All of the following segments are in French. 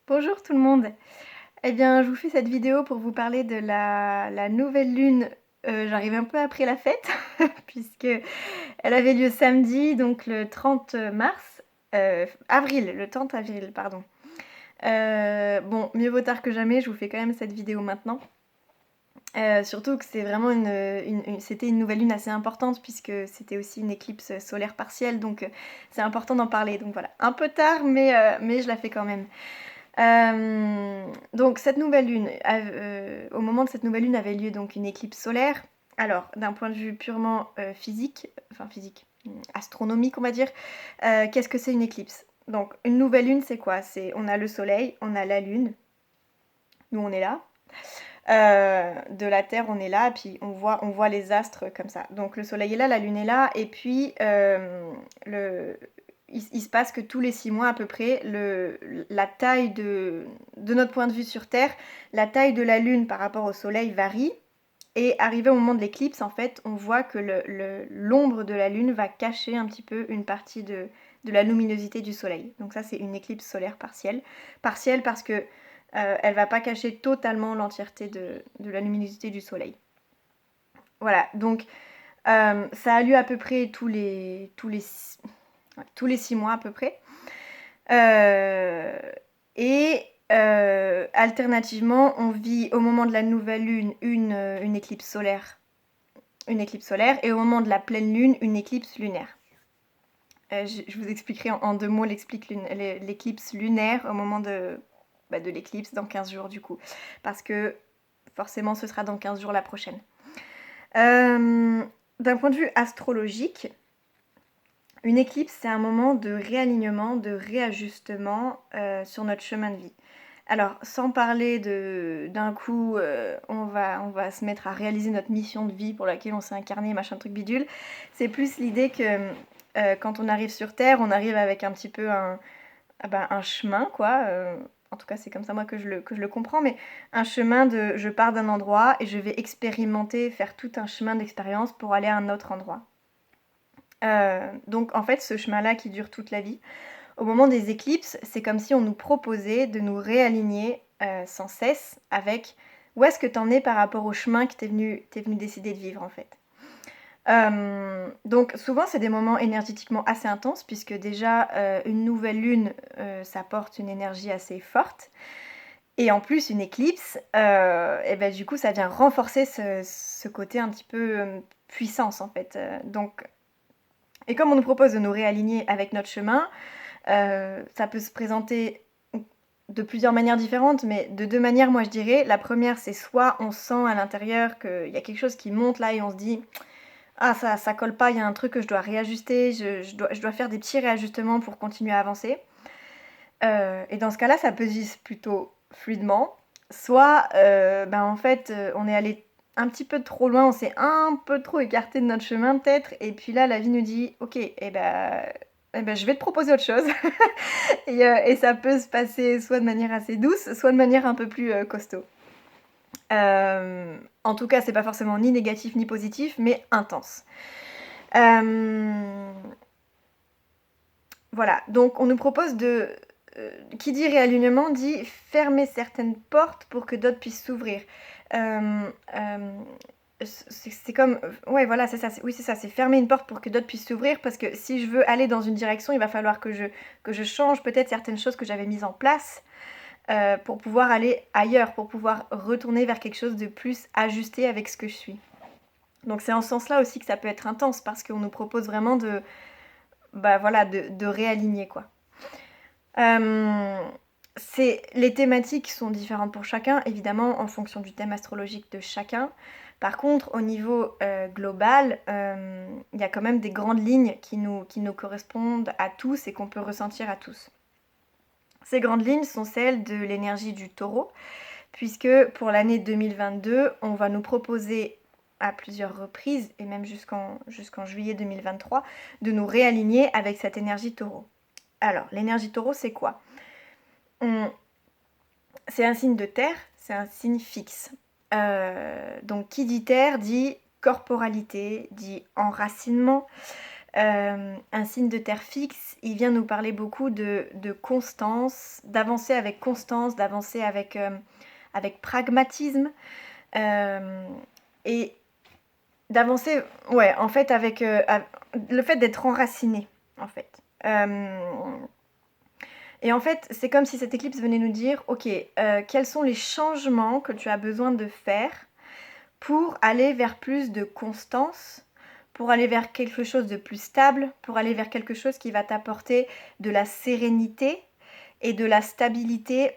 Bonjour tout le monde. Eh bien, je vous fais cette vidéo pour vous parler de la nouvelle lune. J'arrive un peu après la fête puisque elle avait lieu samedi, donc le 30 mars, avril, le 30 avril, pardon. Bon, mieux vaut tard que jamais, je vous fais quand même cette vidéo maintenant. Surtout que c'est vraiment c'était une nouvelle lune assez importante puisque c'était aussi une éclipse solaire partielle, donc c'est important d'en parler. Donc voilà, un peu tard, mais je la fais quand même. Donc cette nouvelle lune, au moment de cette nouvelle lune avait lieu donc une éclipse solaire. Alors, d'un point de vue purement physique, astronomique on va dire, qu'est-ce que c'est une éclipse? Donc une nouvelle lune c'est quoi? On a le soleil, on a la lune, nous on est là. De la Terre on est là, puis on voit les astres comme ça. Donc le soleil est là, la lune est là, et puis il se passe que tous les 6 mois à peu près, la taille de notre point de vue sur Terre, la taille de la lune par rapport au soleil varie. Et arrivé au moment de l'éclipse, en fait, on voit que l'ombre de la lune va cacher un petit peu une partie de la luminosité du soleil. Donc ça, c'est une éclipse solaire partielle. Partielle parce que elle va pas cacher totalement l'entièreté de la luminosité du soleil. Voilà, donc ça a lieu à peu près tous les 6 mois à peu près. Alternativement, on vit au moment de la nouvelle lune une éclipse solaire. Une éclipse solaire, et au moment de la pleine lune, une éclipse lunaire. Je vous expliquerai en 2 mots l'éclipse lunaire au moment de l'éclipse dans 15 jours du coup. Parce que forcément ce sera dans 15 jours la prochaine. D'un point de vue astrologique, une éclipse, c'est un moment de réalignement, de réajustement sur notre chemin de vie. Alors, sans parler d'un coup, on va se mettre à réaliser notre mission de vie pour laquelle on s'est incarné, machin truc bidule. C'est plus l'idée que quand on arrive sur Terre, on arrive avec un petit peu un chemin, quoi. En tout cas, c'est comme ça moi que je le comprends, mais un chemin de je pars d'un endroit et je vais expérimenter, faire tout un chemin d'expérience pour aller à un autre endroit. Donc en fait, ce chemin-là qui dure toute la vie, au moment des éclipses, c'est comme si on nous proposait de nous réaligner sans cesse avec où est-ce que t'en es par rapport au chemin que t'es venu décider de vivre en fait. Donc souvent c'est des moments énergétiquement assez intenses puisque déjà une nouvelle lune ça porte une énergie assez forte et en plus une éclipse et ben du coup ça vient renforcer ce côté un petit peu puissance en fait. Et comme on nous propose de nous réaligner avec notre chemin, ça peut se présenter de plusieurs manières différentes, mais de 2 manières, moi je dirais. La première, c'est soit on sent à l'intérieur qu'il y a quelque chose qui monte là et on se dit ah ça colle pas, il y a un truc que je dois réajuster, je dois faire des petits réajustements pour continuer à avancer. Et dans ce cas-là, ça peut se vivre plutôt fluidement. Soit en fait on est allé un petit peu trop loin, on s'est un peu trop écarté de notre chemin peut-être, et puis là la vie nous dit ok, je vais te proposer autre chose. Et ça peut se passer soit de manière assez douce, soit de manière un peu plus costaud. En tout cas, c'est pas forcément ni négatif ni positif, mais intense. Voilà, donc on nous propose qui dit réalignement dit fermer certaines portes pour que d'autres puissent s'ouvrir. C'est comme ouais voilà c'est ça, oui c'est ça, c'est fermer une porte pour que d'autres puissent s'ouvrir, parce que si je veux aller dans une direction, il va falloir que je change peut-être certaines choses que j'avais mises en place pour pouvoir aller ailleurs, pour pouvoir retourner vers quelque chose de plus ajusté avec ce que je suis. Donc c'est en ce sens-là aussi que ça peut être intense, parce qu'on nous propose vraiment de réaligner quoi. Les thématiques sont différentes pour chacun, évidemment, en fonction du thème astrologique de chacun. Par contre, au niveau global, il y a quand même des grandes lignes qui nous correspondent à tous et qu'on peut ressentir à tous. Ces grandes lignes sont celles de l'énergie du taureau, puisque pour l'année 2022, on va nous proposer à plusieurs reprises, et même jusqu'en juillet 2023, de nous réaligner avec cette énergie taureau. Alors, l'énergie taureau, c'est quoi ? C'est un signe de terre, c'est un signe fixe. Donc qui dit terre dit corporalité, dit enracinement, un signe de terre fixe, il vient nous parler beaucoup de constance, d'avancer avec constance, d'avancer avec pragmatisme, et d'avancer, ouais, en fait, avec le fait d'être enraciné, en fait. Et en fait, c'est comme si cette éclipse venait nous dire, ok, quels sont les changements que tu as besoin de faire pour aller vers plus de constance, pour aller vers quelque chose de plus stable, pour aller vers quelque chose qui va t'apporter de la sérénité et de la stabilité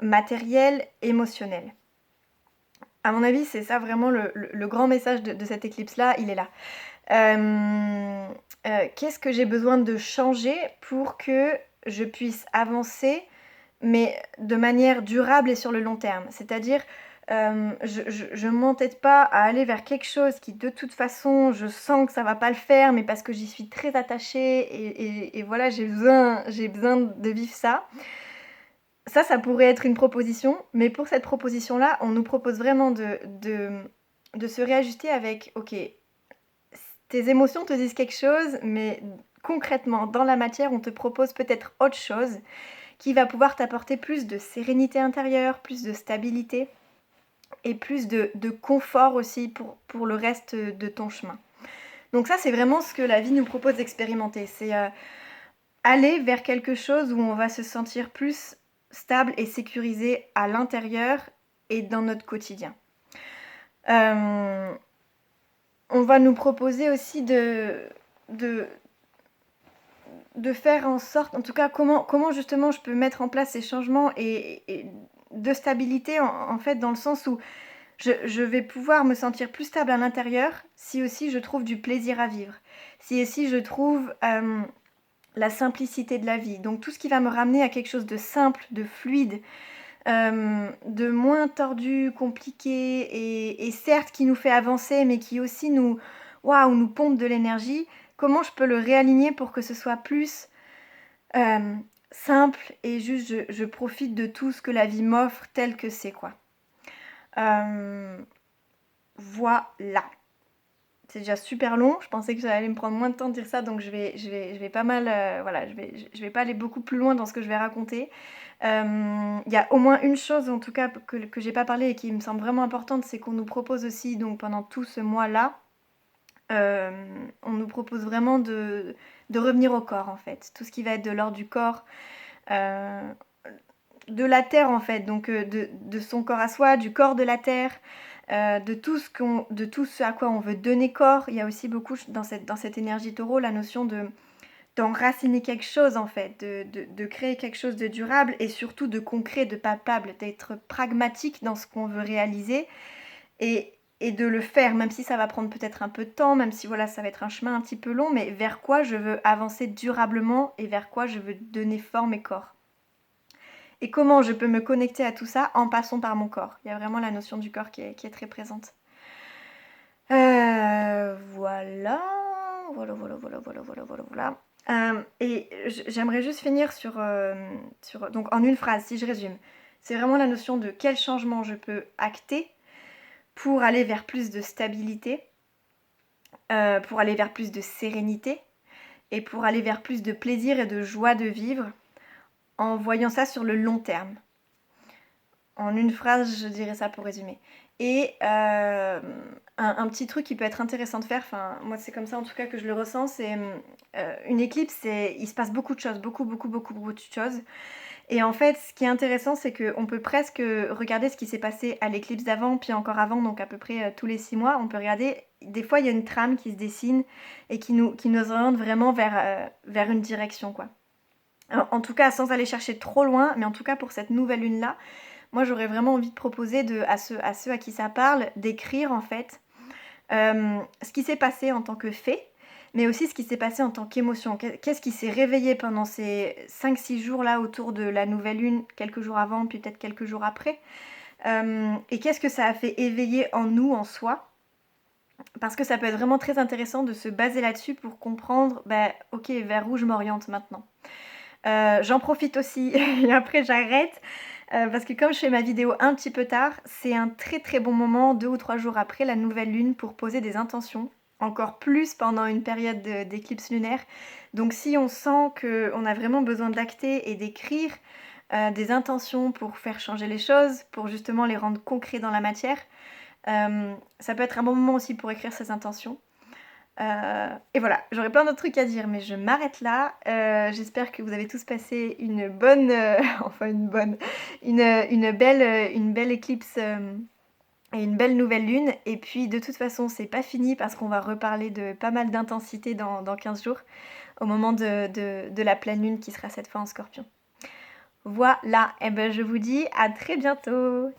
matérielle, émotionnelle. À mon avis, c'est ça vraiment le grand message de cette éclipse-là, il est là. Qu'est-ce que j'ai besoin de changer pour que je puisse avancer, mais de manière durable et sur le long terme? C'est-à-dire, je ne m'entête pas à aller vers quelque chose qui, de toute façon, je sens que ça va pas le faire, mais parce que j'y suis très attachée et voilà, j'ai besoin de vivre ça. Ça pourrait être une proposition, mais pour cette proposition-là, on nous propose vraiment de se réajuster avec, ok, tes émotions te disent quelque chose, mais concrètement, dans la matière, on te propose peut-être autre chose qui va pouvoir t'apporter plus de sérénité intérieure, plus de stabilité et plus de confort aussi pour le reste de ton chemin. Donc ça, c'est vraiment ce que la vie nous propose d'expérimenter. C'est aller vers quelque chose où on va se sentir plus stable et sécurisé à l'intérieur et dans notre quotidien. On va nous proposer aussi de faire en sorte, en tout cas, comment justement je peux mettre en place ces changements et de stabilité, en fait, dans le sens où je vais pouvoir me sentir plus stable à l'intérieur si aussi je trouve du plaisir à vivre, si aussi je trouve la simplicité de la vie. Donc tout ce qui va me ramener à quelque chose de simple, de fluide, de moins tordu, compliqué, et certes qui nous fait avancer, mais qui aussi nous pompe de l'énergie. Comment je peux le réaligner pour que ce soit plus simple et juste je profite de tout ce que la vie m'offre tel que c'est, quoi. Voilà. C'est déjà super long. Je pensais que ça allait me prendre moins de temps de dire ça, donc je vais pas mal, voilà, je vais pas aller beaucoup plus loin dans ce que je vais raconter. Il y a au moins une chose, en tout cas, que j'ai pas parlé et qui me semble vraiment importante, c'est qu'on nous propose aussi, donc pendant tout ce mois-là, on nous propose vraiment de revenir au corps, en fait. Tout ce qui va être de l'ordre du corps, de la terre, en fait, donc de son corps à soi, du corps de la terre, de tout ce à quoi on veut donner corps. Il y a aussi beaucoup dans cette énergie taureau la notion d'enraciner quelque chose, en fait, de créer quelque chose de durable et surtout de concret, de palpable, d'être pragmatique dans ce qu'on veut réaliser et de le faire, même si ça va prendre peut-être un peu de temps, même si voilà, ça va être un chemin un petit peu long, mais vers quoi je veux avancer durablement et vers quoi je veux donner forme et corps. Et comment je peux me connecter à tout ça en passant par mon corps. Il y a vraiment la notion du corps qui est très présente. Voilà. Et j'aimerais juste finir sur donc en une phrase, si je résume. C'est vraiment la notion de quel changement je peux acter pour aller vers plus de stabilité, pour aller vers plus de sérénité et pour aller vers plus de plaisir et de joie de vivre en voyant ça sur le long terme. En une phrase, je dirais ça pour résumer. Et un petit truc qui peut être intéressant de faire, enfin moi c'est comme ça en tout cas que je le ressens, c'est une éclipse, il se passe beaucoup de choses, beaucoup de choses. Et en fait, ce qui est intéressant, c'est qu'on peut presque regarder ce qui s'est passé à l'éclipse d'avant, puis encore avant, donc à peu près tous les 6 mois. On peut regarder, des fois il y a une trame qui se dessine et qui nous oriente vraiment vers une direction, quoi. Alors, en tout cas, sans aller chercher trop loin, mais en tout cas pour cette nouvelle lune-là, moi j'aurais vraiment envie de proposer à ceux à qui ça parle, d'écrire en fait ce qui s'est passé en tant que fait, mais aussi ce qui s'est passé en tant qu'émotion. Qu'est-ce qui s'est réveillé pendant ces 5-6 jours-là autour de la nouvelle lune, quelques jours avant, puis peut-être quelques jours après. Et qu'est-ce que ça a fait éveiller en nous, en soi. Parce que ça peut être vraiment très intéressant de se baser là-dessus pour comprendre, ok, vers où je m'oriente maintenant. J'en profite aussi, et après j'arrête, parce que comme je fais ma vidéo un petit peu tard, c'est un très très bon moment, 2 ou 3 jours après la nouvelle lune, pour poser des intentions encore plus pendant une période d'éclipse lunaire. Donc si on sent qu'on a vraiment besoin d'acter et d'écrire des intentions pour faire changer les choses, pour justement les rendre concrets dans la matière, ça peut être un bon moment aussi pour écrire ses intentions. Et voilà, j'aurais plein d'autres trucs à dire, mais je m'arrête là. J'espère que vous avez tous passé une bonne, enfin une belle éclipse et une belle nouvelle lune. Et puis de toute façon, c'est pas fini parce qu'on va reparler de pas mal d'intensité dans 15 jours, au moment de la pleine lune qui sera cette fois en Scorpion. Voilà, et ben je vous dis à très bientôt.